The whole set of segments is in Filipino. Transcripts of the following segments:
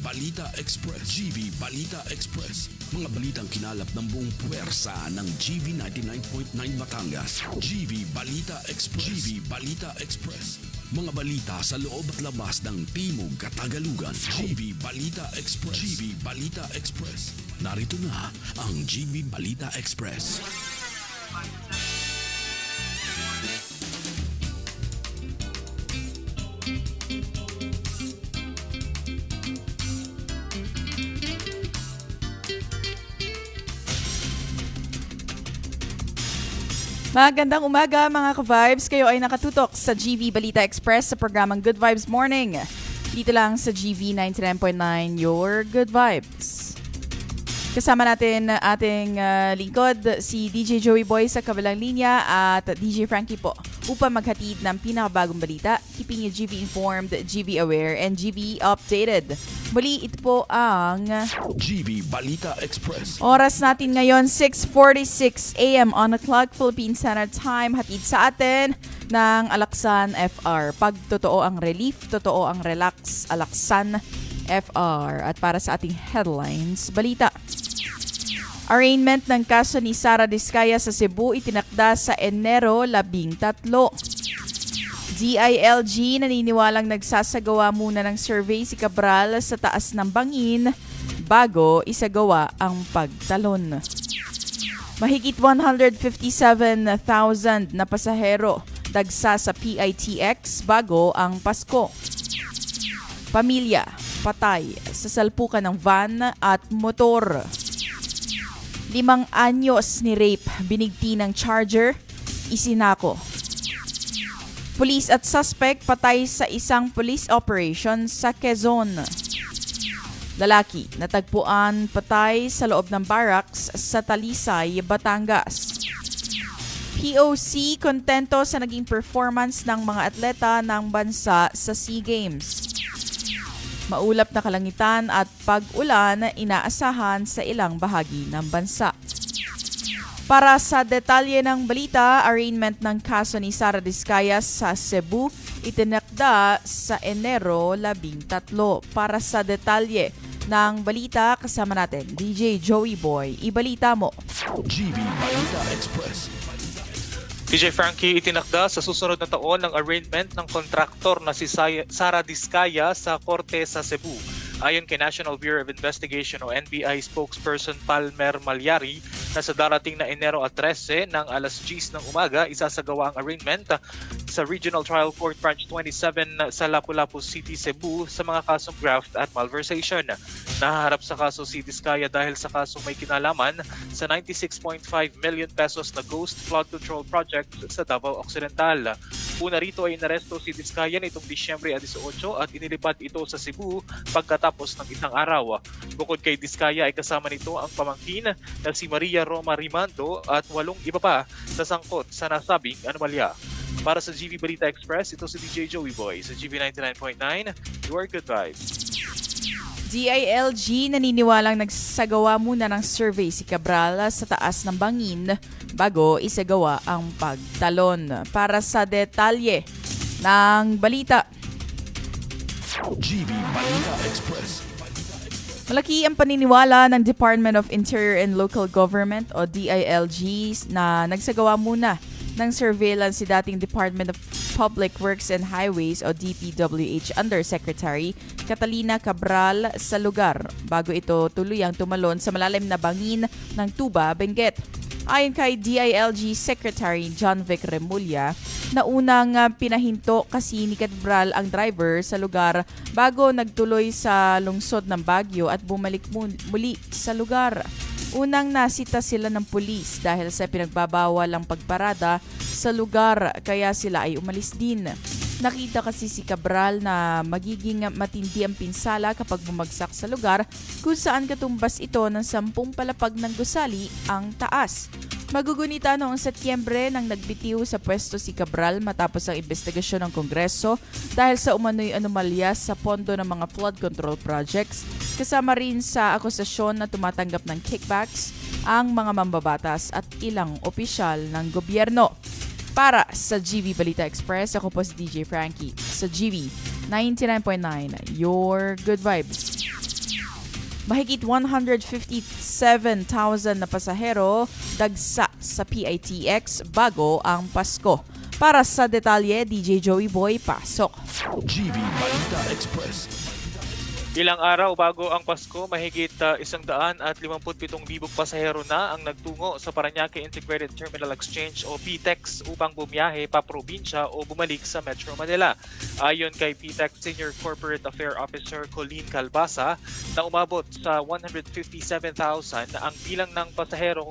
Balita Express. GV Balita Express. Mga balitang kinalap ng buong puwersa ng GV 99.9 Batangas. GV Balita Express. GV Balita Express. Mga balita sa loob at labas ng Timog Katagalugan. GV Balita Express. GV Balita Express. Narito na ang GV Balita Express. Magandang umaga mga ka-vibes. Kayo ay nakatutok sa GV Balita Express sa programang Good Vibes Morning. Dito lang sa GV 99.9, your good vibes. Kasama natin ating lingkod, si DJ Joey Boy sa kabilang linya at DJ Frankie po upang maghatid ng pinakabagong balita, keeping you GV informed, GV aware, and GV updated. Muli, ito po ang GV Balita Express. oras natin ngayon, 6:46 a.m. on the clock, Philippine Standard Time. Hatid sa atin ng Alaksan FR. Pag totoo ang relief, totoo ang relax, Alaksan FR. At para sa ating headlines, balita. Arraignment ng kaso ni Sara Diskaya sa Cebu itinakda sa Enero 13. DILG naniniwalang nagsasagawa muna ng survey si Cabral sa taas ng bangin bago isagawa ang pagtalon. Mahigit 157,000 na pasahero dagsa sa PITX bago ang Pasko. Pamilya patay sa salpukan ng van at motor. 5 anyos ni rape, binigti ng charger, isinako. Police at suspect patay sa isang police operation sa Quezon. Lalaki natagpuan patay sa loob ng barracks sa Talisay, Batangas. POC kontento sa naging performance ng mga atleta ng bansa sa SEA Games. Maulap na kalangitan at pag-ulan inaasahan sa ilang bahagi ng bansa. Para sa detalye ng balita, arraignment ng kaso ni Sara Diskaya sa Cebu itinakda sa Enero 13. Para sa detalye ng balita, kasama natin DJ Joey Boy. Ibalita mo. GV Balita Express. DJ Frankie, itinakda sa susunod na taon ng arraignment ng kontraktor na si Sara Diskaya sa korte sa Cebu. Ayon kay National Bureau of Investigation o NBI spokesperson Palmer Malyari, na sa darating na Enero 13 ng alas 10 ng umaga, isasagawa ang arraignment sa Regional Trial Court Branch 27 sa Lapu-Lapu City, Cebu sa mga kasong graft at malversation. Nahaharap sa kaso si Diskaya dahil sa kasong may kinalaman sa 96.5 million pesos na ghost flood control project sa Davao Occidental. Una rito ay inaresto si Diskaya nitong Disyembre 18 at inilipat ito sa Cebu pagkatapos ng isang araw. Bukod kay Diskaya ay kasama nito ang pamangkin na si Maria Roma Rimando at 8 iba pa na sangkot sa nasabing anomalya. Para sa GV Balita Express, ito si DJ Joey Boy sa GV 99.9, your good vibes. DILG naniniwalang nagsagawa muna ng survey si Cabral sa taas ng bangin bago isagawa ang pagtalon. Para sa detalye ng balita, GV Balita Express. malaki ang paniniwala ng Department of Interior and Local Government o DILG na nagsagawa muna ng surveillance si dating Department of Public Works and Highways o DPWH Undersecretary Catalina Cabral sa lugar bago ito tuluyang tumalon sa malalim na bangin ng Tuba, Benguet. Ayon kay DILG Secretary John Vic Remulla, na unang pinahinto kasi ni Cabral ang driver sa lugar bago nagtuloy sa lungsod ng Baguio at bumalik muli sa lugar. Unang nasita sila ng pulis dahil sa pinagbabawal ang pagparada sa lugar kaya sila ay umalis din. Nakita kasi si Cabral na magiging matindi ang pinsala kapag bumagsak sa lugar kung saan katumbas ito ng 10 palapag ng gusali ang taas. Magugunita noong Setyembre nang nagbitiw sa pwesto si Cabral matapos ang investigasyon ng Kongreso dahil sa umano'y anomalya sa pondo ng mga flood control projects, kasama rin sa akusasyon na tumatanggap ng kickbacks ang mga mambabatas at ilang opisyal ng gobyerno. Para sa GV Balita Express, ako po si DJ Frankie sa GV 99.9, your good vibes. Mahigit 157,000 na pasahero dagsa sa PITX bago ang Pasko. Para sa detalye, DJ Joey Boy, pasok. GV Balita Express. Ilang araw bago ang Pasko, mahigit 157,000 pasahero na ang nagtungo sa Parañaque Integrated Terminal Exchange o PTEX upang bumiyahe pa probinsya o bumalik sa Metro Manila. Ayon kay PTEX Senior Corporate Affairs Officer Colleen Calbasa, na umabot sa 157,000 ang bilang ng pasahero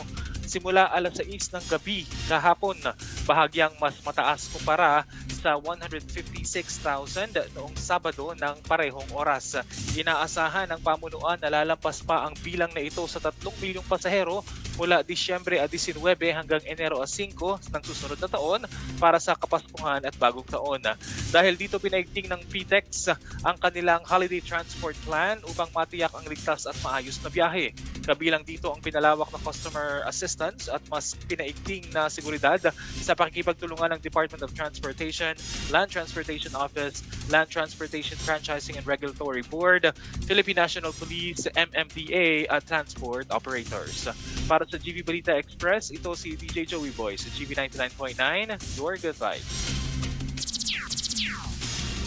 simula alas 6 ng gabi kahapon, bahagyang mas mataas kumpara sa 156,000 noong Sabado ng parehong oras. Inaasahan ng pamunuan na lalampas pa ang bilang na ito sa 3 milyong pasahero mula Disyembre 19 hanggang Enero 5 ng susunod na taon para sa Kapaskuhan at Bagong Taon. Dahil dito pinaigting ng PTEX ang kanilang Holiday Transport Plan upang matiyak ang ligtas at maayos na biyahe. Kabilang dito ang pinalawak na customer assistance at mas pinaigting na seguridad sa pakikipagtulungan ng Department of Transportation, Land Transportation Office, Land Transportation Franchising and Regulatory Board, Philippine National Police, MMDA at Transport Operators. Para sa GV Balita Express, ito si DJ Joey Boy sa GV 99.9, your good vibes.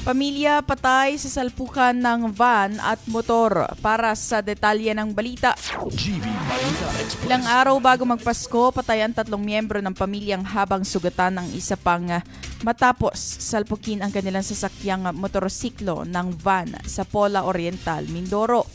Pamilya patay sa salpukan ng van at motor. Para sa detalye ng balita, GV Balita Express. ilang araw bago magpasko, patay ang 3 miyembro ng pamilyang habang sugatan ng isa pang matapos salpukin ang kanilang sasakyang motorsiklo ng van sa Pola Oriental, Mindoro.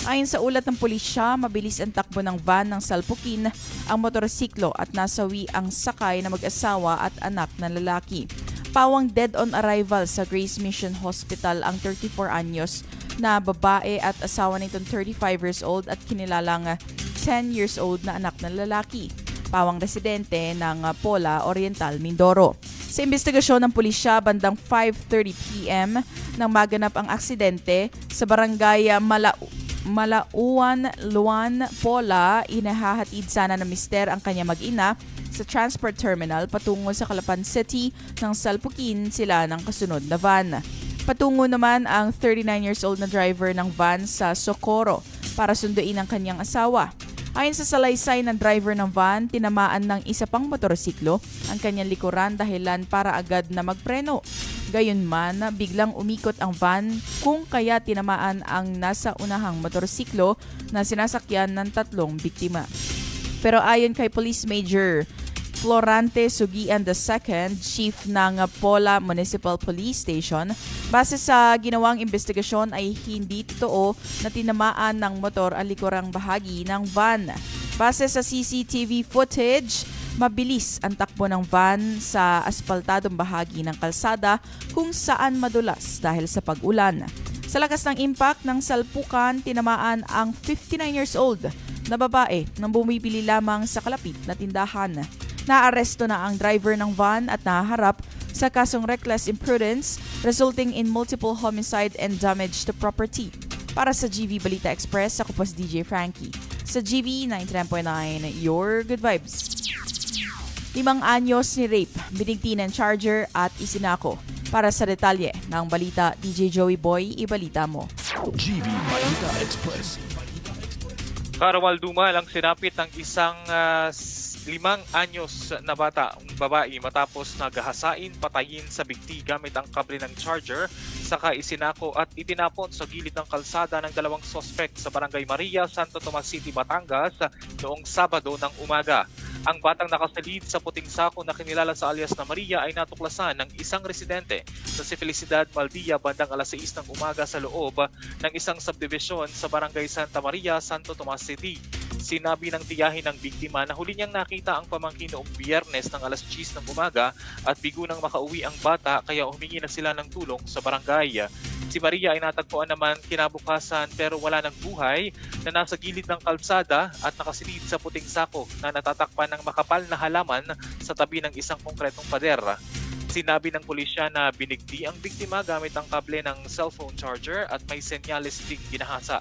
Ayon sa ulat ng pulisya, mabilis ang takbo ng van ng salpukin ang motorsiklo at nasawi ang sakay na mag-asawa at anak na lalaki. Pawang dead on arrival sa Grace Mission Hospital ang 34 anyos na babae at asawa nitong 35 years old at kinilalang 10 years old na anak na lalaki. Pawang residente ng Pola Oriental, Mindoro. Sa investigasyon ng pulisya, bandang 5:30 p.m. nang maganap ang aksidente sa barangay Malauan, Luan, Pola. Inahahatid sana ng mister ang kanya mag-ina sa transport terminal patungo sa Calapan City nang salpukin sila ng kasunod na van. Patungo naman ang 39 years old na driver ng van sa Socorro para sunduin ang kanyang asawa. Ayon sa salaysay ng driver ng van, tinamaan ng isa pang motorsiklo ang kanyang likuran dahilan para agad na magpreno. Gayunman, biglang umikot ang van kung kaya tinamaan ang nasa unahang motorsiklo na sinasakyan ng 3 biktima. Pero ayon kay Police Major Florante Sugian II, Chief ng Pola Municipal Police Station, base sa ginawang investigasyon ay hindi totoo na tinamaan ng motor ang likurang bahagi ng van. Base sa CCTV footage, mabilis ang takbo ng van sa aspaltadong bahagi ng kalsada kung saan madulas dahil sa pag-ulan. Sa lakas ng impact ng salpukan, tinamaan ang 59 years old na babae nang bumibili lamang sa kalapit na tindahan. Naaresto na ang driver ng van at nahaharap sa kasong reckless imprudence resulting in multiple homicide and damage to property. Para sa GV Balita Express, ako po si DJ Frankie. Sa GV 99.9, your good vibes. 5 anyos ni rape, binigti ng charger at isinako. Para sa detalye ng balita, DJ Joey Boy, ibalita mo. GV Balita Express. Karawal Dumal ang sinapit ng isang 5 anyos na babae matapos nagahasain, patayin sa bigti gamit ang kable ng charger, saka isinako at itinapon sa gilid ng kalsada ng 2 sospek sa Barangay Maria, Santo Tomas City, Batangas noong Sabado ng umaga. Ang batang nakasalid sa puting sako na kinilala sa alias na Maria ay natuklasan ng isang residente sa si Felicidad Maldilla bandang alas 6 ng umaga sa loob ng isang subdivision sa Barangay Santa Maria, Santo Tomas City. Sinabi ng tiyahin ng biktima na huli niyang nakita ang pamangkin noong Biyernes ng alas 10 ng umaga at bigo nang makauwi ang bata kaya humingi na sila ng tulong sa barangay. Si Maria ay natagpuan naman kinabukasan pero wala ng buhay na nasa gilid ng kalsada at nakasilid sa puting sako na natatakpan ng makapal na halaman sa tabi ng isang konkretong pader. Sinabi ng pulisya na binigti ang biktima gamit ang kable ng cellphone charger at may senyales ding ginahasa.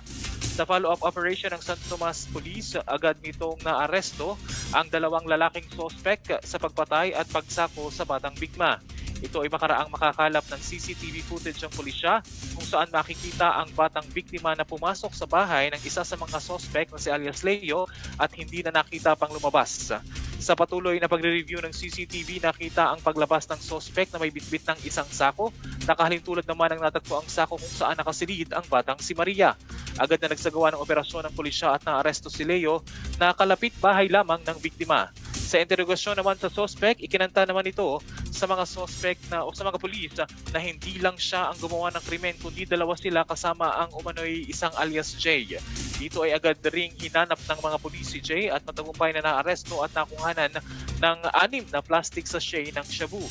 Sa follow-up operation ng Santo Tomas Police, agad nitong naaresto ang 2 lalaking sospek sa pagpatay at pagsako sa batang biktima. Ito ay makaraang makakalap ng CCTV footage ng pulisya kung saan makikita ang batang biktima na pumasok sa bahay ng isa sa mga suspect na si alias Leo at hindi na nakita pang lumabas. Sa patuloy na pagre-review ng CCTV, nakita ang paglabas ng suspect na may bitbit ng isang sako. Nakahalintulad naman ang natagpo ang sako kung saan nakasilid ang batang si Maria. Agad na nagsagawa ng operasyon ng pulisya at naaresto si Leo na kalapit bahay lamang ng biktima. Sa interogasyon naman sa suspect, ikinanta naman ito sa mga suspect o sa mga pulis na hindi lang siya ang gumawa ng krimen kundi dalawa sila kasama ang umano'y isang alias J. Dito ay agad ring hinanap ng mga pulis si J at matagumpay na naaresto at nakuhanan ng 6 na plastic sachet ng shabu.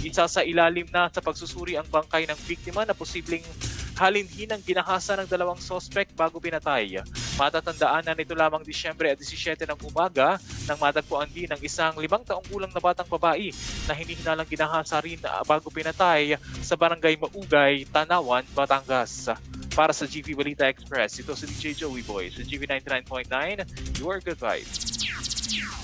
Isa sa ilalim na sa pagsusuri ang bangkay ng biktima na posibleng halinhinang ginahasa ng dalawang suspect bago pinatay. Matatandaan na nito lamang Disyembre 17 ng umaga nang matagpuan din ng isang 5 taong gulang na batang babae na hinihinalang ginahasa rin bago pinatay sa barangay Maugay, Tanawan, Batangas. Para sa GV Balita Express, ito si DJ Joey Boy sa GV 99.9, your good vibes.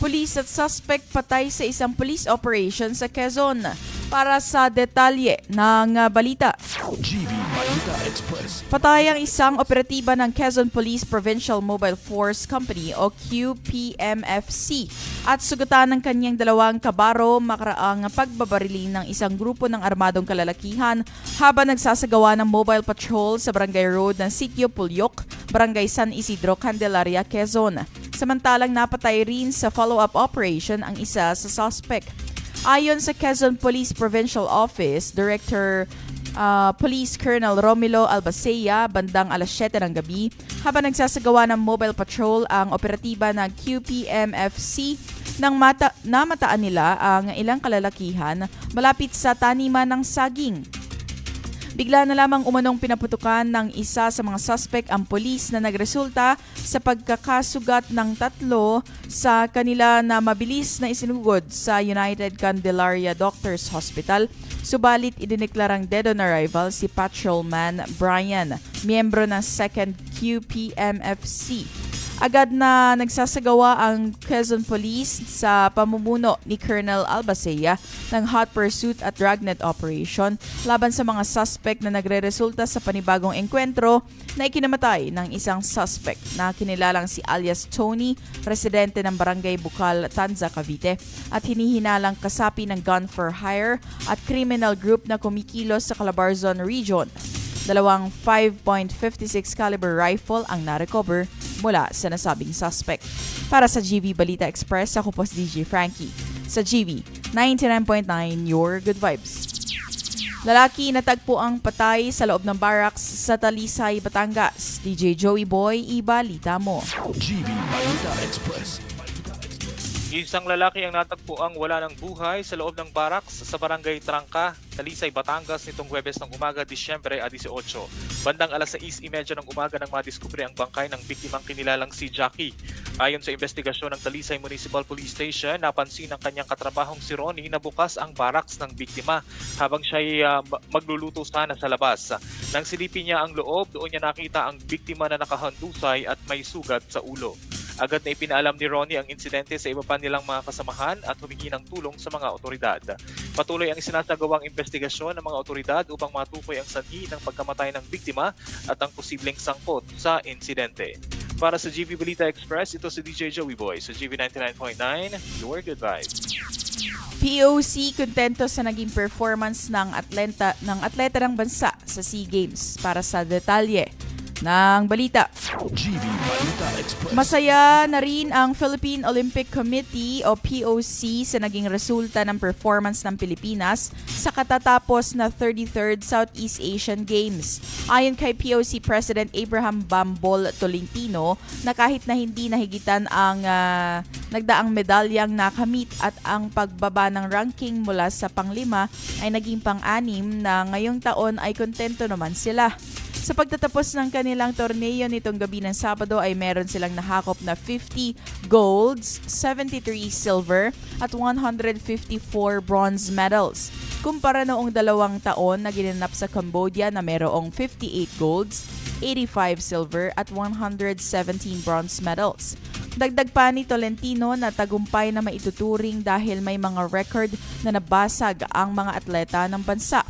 Pulis at suspect patay sa isang police operation sa Quezon. Para sa detalye ng balita. GV Balita Express. Patay ang isang operatiba ng Quezon Police Provincial Mobile Force Company o QPMFC at sugatan ng kanyang 2 kabaro makaraang pagbabariling ng isang grupo ng armadong kalalakihan habang nagsasagawa ng mobile patrol sa Barangay Road ng Sitio Pulyok, Barangay San Isidro, Candelaria, Quezon. Samantalang napatay rin sa follow-up operation ang isa sa suspect. Ayon sa Quezon Police Provincial Office, Director Police Colonel Romilo Albacea, bandang alas 7 ng gabi, habang nagsasagawa ng mobile patrol ang operatiba ng QPMFC nang namataan nila ang ilang kalalakihan malapit sa taniman ng saging. Bigla na lamang umanong pinaputukan ng isa sa mga suspect ang pulis na nagresulta sa pagkakasugat ng 3 sa kanila na mabilis na isinugod sa United Candelaria Doctors Hospital. Subalit idineklarang dead on arrival si Patrolman Brian, miyembro ng 2nd QPMFC. Agad na nagsasagawa ang Quezon Police sa pamumuno ni Colonel Albacea ng hot pursuit at dragnet operation laban sa mga suspect na nagre-resulta sa panibagong engkwentro na ikinamatay ng isang suspect na kinilalang si alias Tony, residente ng Barangay Bukal, Tanza, Cavite at hinihinalang kasapi ng gun for hire at criminal group na kumikilos sa Calabarzon Region. 2 5.56 caliber rifle ang narecover mula sa nasabing suspect. Para sa GV Balita Express, ako po si DJ Frankie. Sa GV 99.9, your good vibes. Lalaki natagpo ang patay sa loob ng barracks sa Talisay, Batangas. DJ Joey Boy, ibalita mo. GV Balita Express. Isang lalaki ang natagpuang wala ng buhay sa loob ng barracks sa Barangay Trangka, Talisay, Batangas nitong Huwebes ng umaga, Disyembre 18. Bandang alas 6:30 ng umaga nang madiskubre ang bangkay ng biktimang kinilalang si Jackie. Ayon sa investigasyon ng Talisay Municipal Police Station, napansin ng kanyang katrabahong si Ronnie na bukas ang barracks ng biktima habang siya'y magluluto sana sa labas. Nang silipin niya ang loob, doon niya nakita ang biktima na nakahandusay at may sugat sa ulo. Agad na ipinaalam ni Ronnie ang insidente sa iba pa nilang mga kasamahan at humingi ng tulong sa mga otoridad. Patuloy ang sinasagawang investigasyon ng mga otoridad upang matukoy ang sanhi ng pagkamatay ng biktima at ang posibleng sangkot sa insidente. Para sa GV Balita Express, ito si DJ Joey Boy sa GV 99.9, your good vibes. POC kontento sa naging performance ng atleta ng bansa sa SEA Games. Para sa detalye ng balita. GV Balita Express. Masaya na rin ang Philippine Olympic Committee o POC sa naging resulta ng performance ng Pilipinas sa katatapos na 33rd Southeast Asian Games. Ayon kay POC President Abraham Bambol Tolentino na kahit na hindi nahigitan ang nagdaang medalyang nakamit at ang pagbaba ng ranking mula sa pang-5 ay naging pang-6 na ngayong taon ay kontento naman sila. Sa pagtatapos ng kanilang torneo nitong gabi ng Sabado ay meron silang nahakop na 50 golds, 73 silver at 154 bronze medals. Kumpara noong 2 taon na ginanap sa Cambodia na merong 58 golds, 85 silver at 117 bronze medals. Dagdag pa ni Tolentino na tagumpay na maituturing dahil may mga record na nabasag ang mga atleta ng bansa.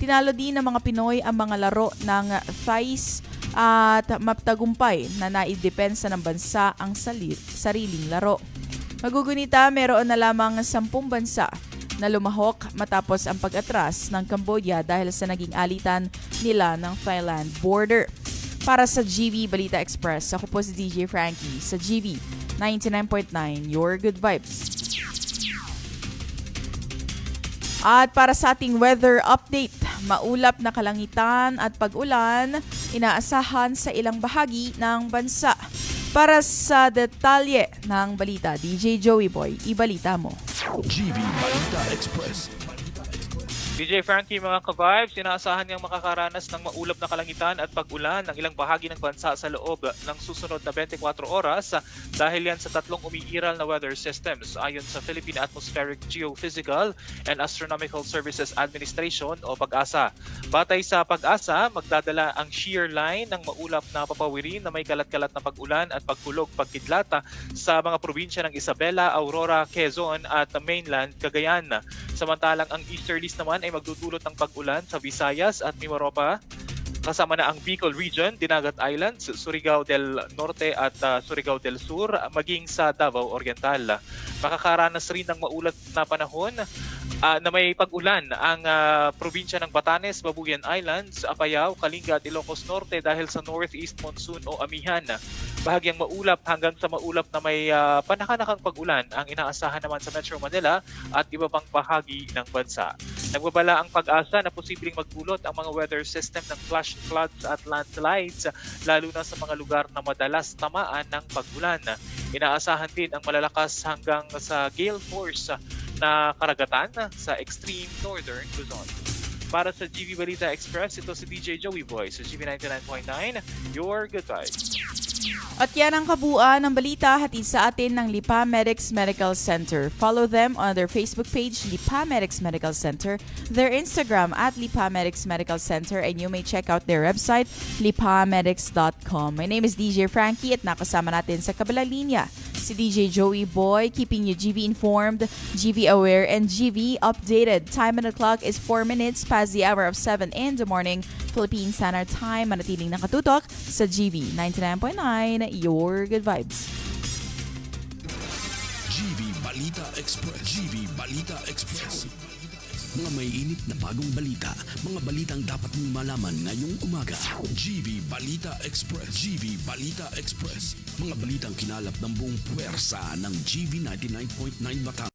Tinalo din ng mga Pinoy ang mga laro ng thais at maptagumpay na naidepensa ng bansa ang sariling laro. Magugunita, meron na lamang 10 bansa na lumahok matapos ang pag-atras ng Cambodia dahil sa naging alitan nila ng Thailand border. Para sa GV Balita Express, ako po si DJ Frankie sa GV 99.9, Your Good Vibes. At para sa ating weather update, maulap na kalangitan at pag-ulan inaasahan sa ilang bahagi ng bansa. Para sa detalye ng balita, DJ Joey Boy, ibalita mo. GV Balita Express. DJ Frankie, mga ka-vibes, inaasahan niyang makakaranas ng maulap na kalangitan at pag-ulan ng ilang bahagi ng bansa sa loob ng susunod na 24 oras dahil yan sa tatlong umiiral na weather systems ayon sa Philippine Atmospheric Geophysical and Astronomical Services Administration o PAGASA. Batay sa PAGASA, magdadala ang shear line ng maulap na papawirin na may kalat-kalat na pag-ulan at pagkulog-pagkidlata sa mga probinsya ng Isabela, Aurora, Quezon at mainland Cagayan. Samantalang ang easterlies naman ay magdudulot ng pag-ulan sa Visayas at Mimaropa, kasama na ang Bicol Region, Dinagat Islands, Surigao del Norte at Surigao del Sur, maging sa Davao Oriental. Makakaranas rin ng maulat na panahon na may pag-ulan ang probinsya ng Batanes, Babuyan Islands, Apayao, Kalinga at Ilocos Norte dahil sa northeast monsoon o amihan. Bahagyang maulap hanggang sa maulap na may panakanakang pag-ulan ang inaasahan naman sa Metro Manila at iba pang bahagi ng bansa. Nagbabala ang PAGASA na posibleng magdulot ang mga weather system ng flash floods at landslides lalo na sa mga lugar na madalas tamaan ng pag-ulan. Inaasahan din ang malalakas hanggang sa gale force na karagatan sa extreme northern Luzon. Para sa GV Balita Express, ito si DJ Joey Boy sa GV 99.9, Your Good Vibes. At yan ang kabuuan ng balita hatid sa atin ng Lipa Medics Medical Center. Follow them on their Facebook page, Lipa Medics Medical Center, their Instagram at Lipa Medics Medical Center, and you may check out their website, lipamedics.com. My name is DJ Frankie at nakasama natin sa kabilang linya si DJ Joey Boy, keeping you GV informed, GV aware, and GV updated. Time on the clock is 4 minutes past the hour of 7 in the morning, Philippine Standard Time. Manatiling nakatutok sa GV 99.9, Your Good Vibes. GV Balita Express. GV Balita Express. Mga may init na bagong balita. Mga balitang dapat mong malaman ngayong umaga. GV Balita Express. GV Balita Express. Mga balitang kinalap ng buong puwersa ng GV 99.9 Batangas.